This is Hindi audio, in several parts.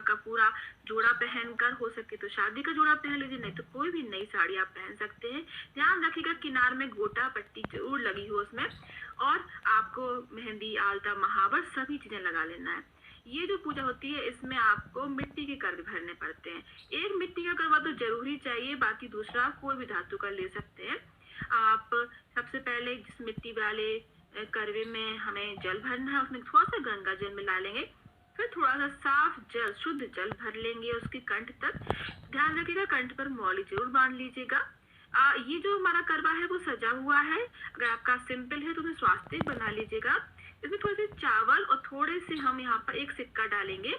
का पूरा जोड़ा पहनकर, हो सके तो शादी का जोड़ा पहन लीजिए, नहीं तो कोई भी नई साड़ी आप पहन सकते हैं। ध्यान रखिएगा किनार में गोटा पट्टी जरूर लगी हो उसमें, और आपको मेहंदी, आलता, महावर सभी चीजें लगा लेना है। ये जो पूजा होती है इसमें आपको मिट्टी के करवे भरने पड़ते हैं। एक मिट्टी का करवा तो जरूरी चाहिए, बाकी दूसरा कोई भी धातु का ले सकते हैं आप। सबसे पहले जिस मिट्टी वाले करवे में हमें जल भरना है उसमें थोड़ा सा गंगा जल मिला लेंगे, फिर थोड़ा सा साफ जल, शुद्ध जल भर लेंगे उसके कंठ तक। ध्यान रखिएगा कंठ पर मौली जरूर बांध लीजिएगा। ये जो हमारा करवा है वो सजा हुआ है। अगर आपका सिंपल है तो उसे स्वास्तिक बना लीजिएगा। इसमें थोड़े से चावल और थोड़े से हम यहाँ पर एक सिक्का डालेंगे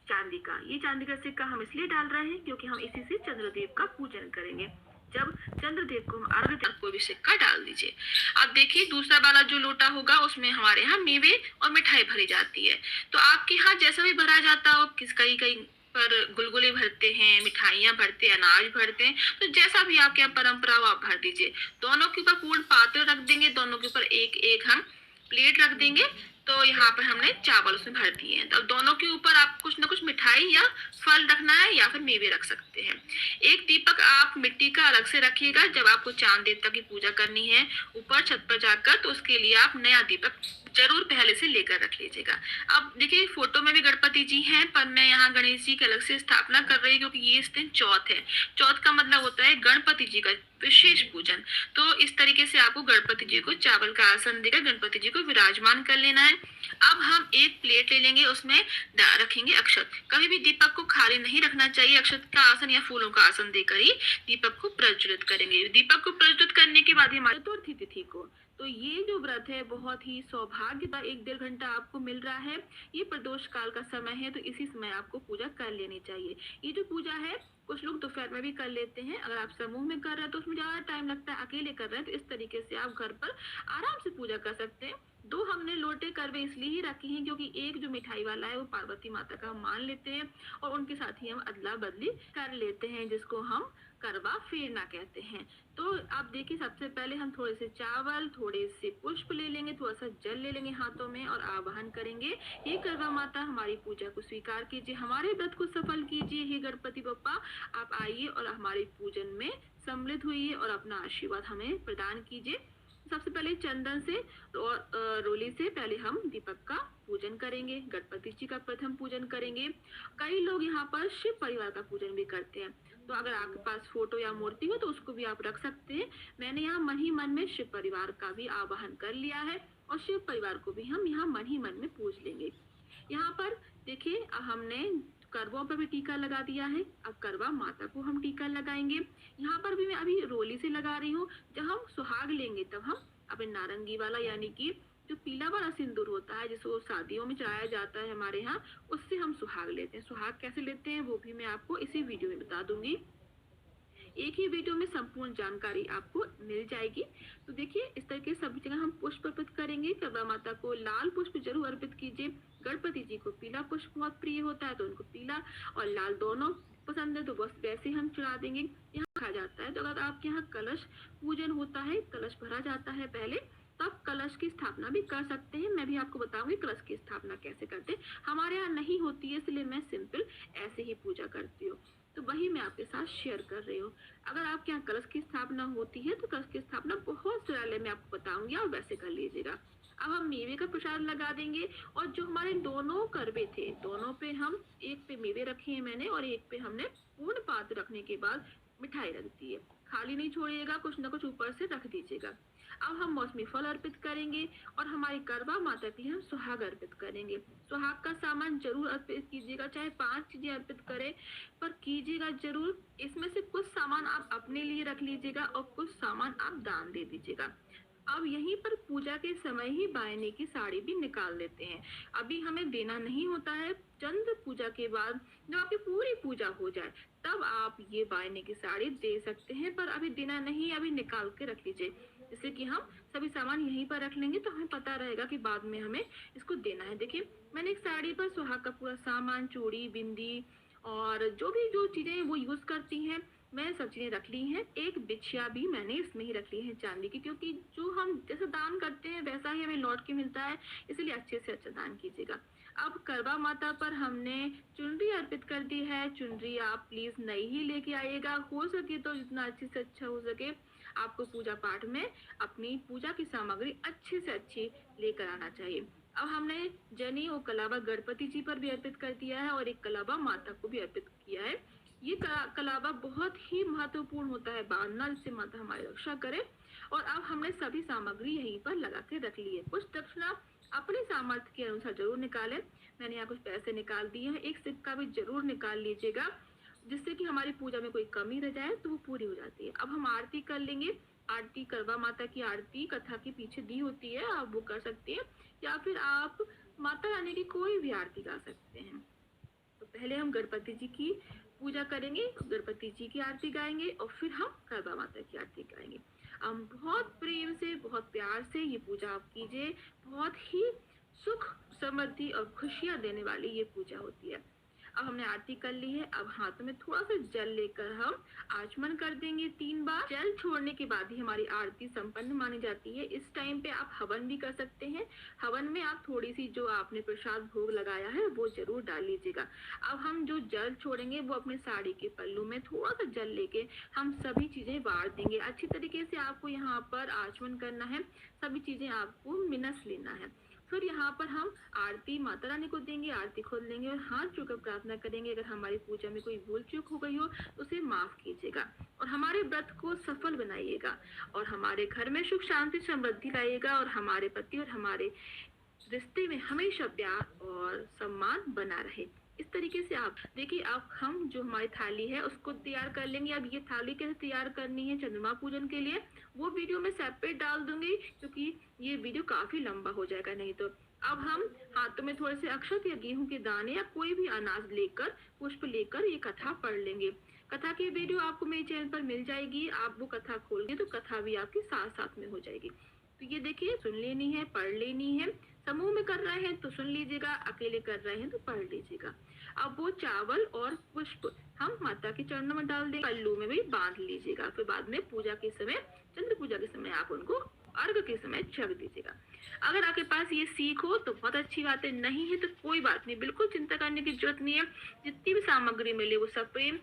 चांदी का। ये चांदी का सिक्का हम इसलिए डाल रहे हैं क्योंकि हम इसी से चंद्रदेव का पूजन करेंगे। जब चंद्रदेव को हम अर्घ दें, कोई भी सिक्का डाल दीजिए। अब देखिए दूसरा वाला जो लोटा होगा उसमें हमारे यहाँ मेवे और मिठाई भरी जाती है। तो आपके यहाँ जैसा भी भरा जाता हो, कहीं कहीं पर गुलगुले भरते हैं, मिठाइयाँ भरते हैं, अनाज भरते हैं, तो जैसा भी आपके यहाँ परंपरा हो आप भर दीजिए। दोनों के ऊपर पूर्ण पात्र रख देंगे, दोनों के ऊपर एक एक हम प्लेट रख देंगे। तो यहाँ पर हमने चावल उसमें भर दिए हैं। तो दोनों के ऊपर आप कुछ ना कुछ मिठाई या फल रखना है या फिर मेवे रख सकते हैं। एक दीपक आप मिट्टी का अलग से रखिएगा। जब आपको चांद देवता की पूजा करनी है ऊपर छत पर जाकर, तो उसके लिए आप नया दीपक जरूर पहले से लेकर रख लीजिएगा। अब देखिए फोटो में भी गणपति जी हैं, पर मैं यहाँ गणेश जी की अलग से स्थापना कर रही हूँ क्योंकि ये इस दिन चौथ है। चौथ का मतलब होता है गणपति जी का विशेष पूजन। तो इस तरीके से आपको गणपति जी को चावल का आसन देकर गणपति जी को विराजमान कर लेना है। अब हम एक प्लेट ले लेंगे, उसमें रखेंगे अक्षत। कभी भी दीपक को खाली नहीं रखना चाहिए। अक्षत का आसन या फूलों का आसन देकर ही दीपक को प्रज्वलित करेंगे। दीपक को प्रज्वलित करने के बाद हमारी चतुर्थी तिथि को, तो ये जो व्रत है बहुत ही सौभाग्य का 1-1.5 घंटा आपको मिल रहा है। ये प्रदोष काल का समय है, तो इसी समय आपको पूजा कर लेनी चाहिए। ये जो पूजा है कुछ लोग दोपहर में भी कर लेते हैं। अगर आप समूह में कर रहे हैं तो उसमें ज्यादा टाइम लगता है, अकेले कर रहे हैं तो इस तरीके से आप घर पर आराम से पूजा कर सकते हैं। 2 हमने लोटे करवे इसलिए ही रखे हैं क्योंकि एक जो मिठाई वाला है वो पार्वती माता का हम मान लेते हैं और उनके साथ ही हम अदला बदली कर लेते हैं, जिसको हम करवा फेरना कहते हैं। तो आप देखिए सबसे पहले हम थोड़े से चावल, थोड़े से पुष्प ले लेंगे, थोड़ा सा जल ले लेंगे हाथों में और आवाहन करेंगे, हे करवा माता हमारी पूजा को स्वीकार कीजिए, हमारे व्रत को सफल कीजिए। हे गणपति बप्पा आप आइए और हमारे पूजन में सम्मिलित हुई और अपना आशीर्वाद हमें प्रदान कीजिए। सबसे पहले चंदन से और रोली से पहले हम दीपक का पूजन करेंगे, गणपति जी का प्रथम पूजन करेंगे। कई लोग यहाँ पर शिव परिवार का पूजन भी करते हैं, तो अगर आपके पास फोटो या मूर्ति हो तो उसको भी आप रख सकते हैं। मैंने यहाँ मन ही मन में शिव परिवार का भी आवाहन कर लिया है और शिव परिवार को भी हम यहाँ मन ही मन में पूज लेंगे। यहाँ पर देखिए हमने करवों पर भी टीका लगा दिया है, अब करवा माता को हम टीका लगाएंगे। यहाँ पर भी मैं अभी रोली से लगा रही हूँ। जब हम सुहाग लेंगे तब हम अपने नारंगी वाला यानी कि जो पीला वाला सिंदूर होता है जिसको शादियों में चढ़ाया जाता है हमारे यहाँ, उससे हम सुहाग लेते हैं। सुहाग कैसे लेते हैं वो भी मैं आपको इसी वीडियो में बता दूंगी। एक ही वीडियो में संपूर्ण जानकारी आपको मिल जाएगी। तो देखिए इस तरीके से सभी जगह हम पुष्प अर्पित करेंगे। करवा माता को लाल पुष्प जरूर अर्पित कीजिए। गणपति जी को पीला पुष्प बहुत प्रिय होता है तो उनको पीला और लाल दोनों पसंद है, तो बस वैसे हम चढ़ा देंगे। यहाँ खा जाता है तो अगर आपके यहाँ कलश पूजन होता है, कलश भरा जाता है पहले, तब कलश की स्थापना भी कर सकते हैं। मैं भी आपको बताऊंगी कलश की स्थापना कैसे करते हैं। हमारे यहाँ नहीं होती है इसलिए मैं सिंपल ऐसे ही पूजा करती हूँ, तो वही मैं आपके साथ शेयर कर रही हूँ। अगर आपके यहाँ कलश की स्थापना होती है तो कलश की स्थापना बहुत सरल है, मैं आपको बताऊंगी, आप वैसे कर लीजिएगा। अब हम मेवे का प्रसाद लगा देंगे और जो हमारे दोनों करवे थे दोनों पे हम एक पे मेवे रखे हैं मैंने और एक पे हमने पूर्ण पात्र रखने के बाद मिठाई रख दी है। खाली नहीं छोड़िएगा, कुछ ना कुछ ऊपर से रख दीजिएगा। अब हम मौसमी फल अर्पित करेंगे और हमारी करवा माता के लिए हम सुहाग अर्पित करेंगे। सुहाग का सामान जरूर अर्पित कीजिएगा, चाहे 5 चीजें अर्पित करें पर कीजिएगा जरूर। इसमें से कुछ सामान आप अपने लिए रख लीजिएगा और कुछ सामान आप दान दे दीजिएगा। अब यहीं पर पूजा के समय ही बायने की साड़ी भी निकाल लेते हैं। अभी हमें देना नहीं होता है, चंद्र पूजा के बाद जब आपकी पूरी पूजा हो जाए तब आप ये बायने की साड़ी दे सकते हैं, पर अभी देना नहीं, अभी निकाल के रख लीजिए। जैसे कि हम सभी सामान यहीं पर रख लेंगे तो हमें पता रहेगा कि बाद में हमें इसको देना है। देखिए मैंने एक साड़ी पर सुहाग का पूरा सामान, चूड़ी, बिंदी और जो भी जो चीजें वो यूज करती हैं मैं सब चीजें रख ली हैं। एक बिछिया भी मैंने इसमें ही रख ली है चांदी की, क्योंकि जो हम जैसे दान करते हैं वैसा ही हमें लौट के मिलता है, इसलिए अच्छे से अच्छा दान कीजिएगा। अब करवा माता पर हमने चुनरी अर्पित अर्पित कर दी है। चुनरी आप प्लीज नई ही लेके आइएगा, हो सके तो जितना अच्छे से अच्छा हो सके आपको पूजा पाठ में अपनी पूजा की सामग्री अच्छे से अच्छी लेकर आना चाहिए। अब हमने जनी और कलावा गणपति जी पर भी अर्पित कर दिया है और एक कलावा माता को भी अर्पित किया है। ये कलावा बहुत ही महत्वपूर्ण होता है बांधना, जिससे माता हमारी रक्षा करे। और अब हमने सभी सामग्री यहीं पर लगा के रख ली है। कुछ दक्षिणा अपने सामर्थ्य के अनुसार जरूर निकालें। मैंने यहाँ कुछ पैसे निकाल दिए हैं, एक सिक्का भी जरूर निकाल लीजिएगा, जिससे कि हमारी पूजा में कोई कमी रह जाए तो वो पूरी हो जाती है। अब हम आरती कर लेंगे। आरती करवा माता की आरती कथा के पीछे दी होती है, आप वो कर सकते हैं, या फिर आप माता रानी की कोई भी आरती गा सकते हैं। तो पहले हम गणपति जी की पूजा करेंगे, गणपति जी की आरती गाएंगे और फिर हम करवा माता की आरती गाएंगे। हम बहुत प्रेम से, बहुत प्यार से ये पूजा आप कीजिए। बहुत ही सुख, समृद्धि और खुशियां देने वाली ये पूजा होती है। अब हमने आरती कर ली है। अब हाथों में थोड़ा सा जल लेकर हम आचमन कर देंगे 3 बार। जल छोड़ने के बाद ही हमारी आरती संपन्न मानी जाती है। इस टाइम पे आप हवन भी कर सकते हैं। हवन में आप थोड़ी सी जो आपने प्रसाद भोग लगाया है वो जरूर डाल लीजिएगा। अब हम जो जल छोड़ेंगे वो अपने साड़ी के पल्लू में थोड़ा सा जल लेके हम सभी चीजें बांट देंगे। अच्छी तरीके से आपको यहाँ पर आचमन करना है, सभी चीजें आपको मिनस लेना है। फिर यहाँ पर हम आरती माता रानी को देंगे, आरती खोल लेंगे और हाथ जोड़कर प्रार्थना करेंगे। अगर हमारी पूजा में कोई भूल चूक हो गई हो तो उसे माफ कीजिएगा और हमारे व्रत को सफल बनाइएगा और हमारे घर में सुख शांति समृद्धि लाइएगा और हमारे पति और हमारे रिश्ते में हमेशा प्यार और सम्मान बना रहे। इस तरीके से आप देखिए। अब हम जो हमारी थाली है उसको तैयार कर लेंगे। अब ये थाली कैसे तैयार करनी है चंद्रमा पूजन के लिए, वो वीडियो मैं सेपरेट डाल दूंगी, क्योंकि ये वीडियो काफी लंबा हो जाएगा नहीं तो। अब हम हाथों में थोड़े से अक्षत या गेहूं के दाने या कोई भी अनाज लेकर, पुष्प लेकर ये कथा पढ़ लेंगे। कथा की वीडियो आपको मेरे चैनल पर मिल जाएगी। आप वो कथा खोलेंगे तो कथा भी आपके साथ साथ में हो जाएगी। तो ये देखिए, सुन लेनी है, पढ़ लेनी है। समूह में कर रहे हैं तो सुन लीजिएगा, अकेले कर रहे हैं तो पढ़ लीजिएगा। अब वो चावल और पुष्प हम माता के चरणों में डाल देंगे, पल्लू में भी बांध लीजिएगा। फिर बाद में पूजा के समय, चंद्र पूजा के समय आप उनको अर्घ के समय छक दीजिएगा। अगर आपके पास ये सीख हो तो बहुत अच्छी बात है, नहीं है तो कोई बात नहीं, बिल्कुल चिंता करने की जरूरत नहीं है। जितनी भी सामग्री मिले वो सब प्रेम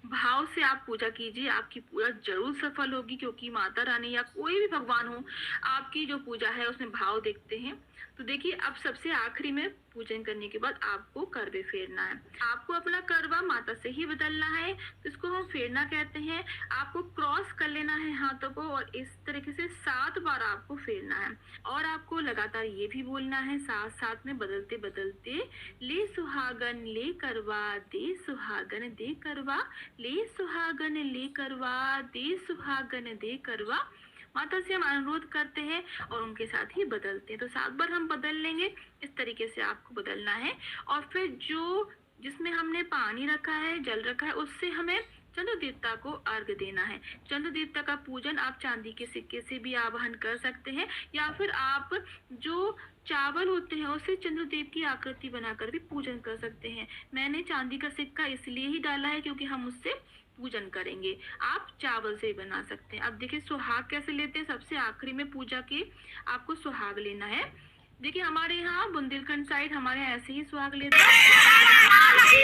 भाव से आप पूजा कीजिए, आपकी पूजा जरूर सफल होगी, क्योंकि माता रानी या कोई भी भगवान हो, आपकी जो पूजा है उसमें भाव देखते हैं। तो देखिए, अब सबसे आखिरी में पूजन करने के बाद आपको करवे फेरना है। आपको अपना करवा माता से ही बदलना है, तो इसको हम फेरना कहते हैं। आपको क्रॉस कर लेना है हाथों को और इस तरीके से 7 बार आपको फेरना है। और आपको लगातार ये भी बोलना है साथ साथ में, बदलते बदलते, ले सुहागन ले करवा, दे सुहागन दे करवा, ले सुहागन ले करवा, दे सुहागन दे करवा। माता से हम अनुरोध करते हैं और उनके साथ ही बदलते हैं। तो 7 बार हम बदल लेंगे, इस तरीके से आपको बदलना है। और फिर जो जिसमें हमने पानी रखा है, जल रखा है, उससे हमें चंद्र देवता को अर्घ देना है। चंद्र देवता का पूजन आप चांदी के सिक्के से भी आवाहन कर सकते हैं, या फिर आप जो चावल होते हैं उससे चंद्रदेव की आकृति बनाकर भी पूजन कर सकते हैं। मैंने चांदी का सिक्का इसलिए ही डाला है क्योंकि हम उससे पूजन करेंगे। आप चावल से बना सकते हैं। अब देखिए सुहाग कैसे लेते हैं। सबसे आखिरी में पूजा के आपको सुहाग लेना है। देखिए हमारे यहाँ बुंदेलखंड साइड हमारे यहाँ ऐसे ही सुहाग लेते हैं।